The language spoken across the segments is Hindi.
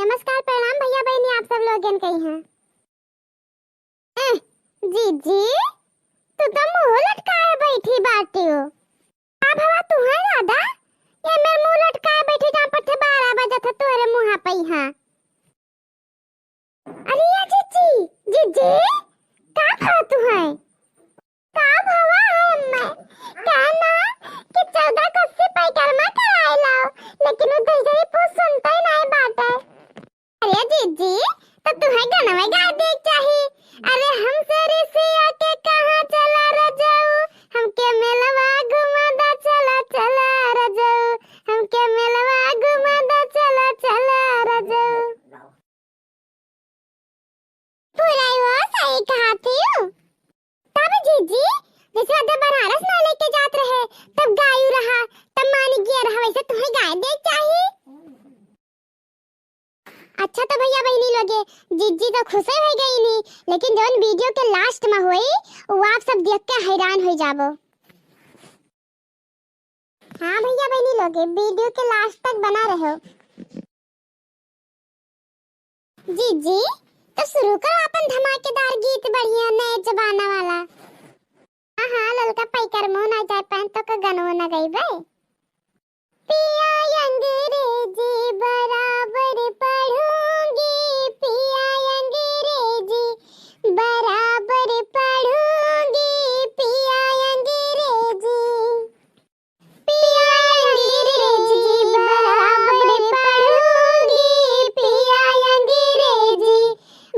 नमस्कार प्रणाम भैया बहनी आप सब लोग कहीं हैं। जीजी तू तो मुंह लटकाए बैठी बाटी हो। अब हवा तू है दादा ये मेरे मुंह लटकाए बैठी जहां पर थे 12 बजे था तोरे मुंह पे हां। अरे या जीजी जीजी का खा तू है का भवा है मैं कहना कि 14 कस्सी पैकरमा कराए लाओ लेकिन वो जैसे ही पूछ सुनता ही नहीं बात है। अरे जीजी तो तुम्हें गाना में गा दे चाहिए। अरे हम सरे से आके कहां चला रजाऊ हमके मेलवा घुमादा चला चला रजाऊ हमके मेलवा घुमादा चला चला रजाऊ। पूरा वो सही कहा थी तब जीजी जैसे अदे बनारस ना लेके जात रहे तब गायू रहा तब मानी गया रहा वैसे तुम्हें गाय दे चाहिए। अच्छा तो भैया बहनी लोगे जीजी तो खुश हो गई नहीं लेकिन जौन वीडियो के लास्ट में हुई वो आप सब देख के हैरान हो जाबो। हाँ भैया बहनी लोगे वीडियो के लास्ट तक बना रहो। जीजी तो शुरू करो अपन धमाकेदार गीत बढ़िया नए जमाना वाला। हाँ हाँ ललका पैकर मुंह ना जाए पहन तो का गाना ना गई बे। पिया अंग्रेजी बराबर पढ़ूंगी पिया अंग्रेजी बराबर पढ़ूंगी पिया अंग्रेजी बराबर पढ़ूंगी पिया अंग्रेजी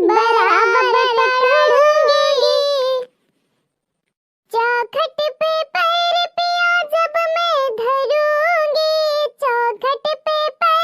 बराबर पढ़ूंगी। चौखट पे पैर पिया जब मैं धरूंगी चौखट पे पैर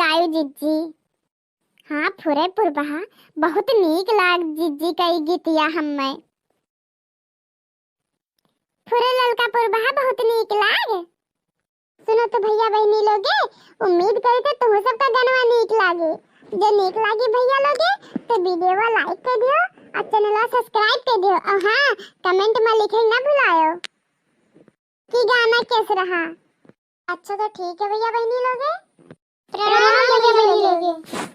गायो जिज्जी। हाँ फुरे पुरबहा बहुत नीक लाग जिज्जी कई गीतिया हमें। फुरे ललका पुरबहा बहुत नीक लाग। सुनो तो भैया बहनी लोगे, उम्मीद करी थे तुम सबका गाना नीक लागे। जो नीक लागी भैया लोगे तो वीडियो लाइक कर दियो और चैनल सब्सक्राइब कर दियो। और हाँ कमेंट में लिखे ना भुलायो कि गाना कैसा रहा। अच्छा तो ठीक है भैया बहनी लोगे, प्रणाम भैया बहनी लोगे।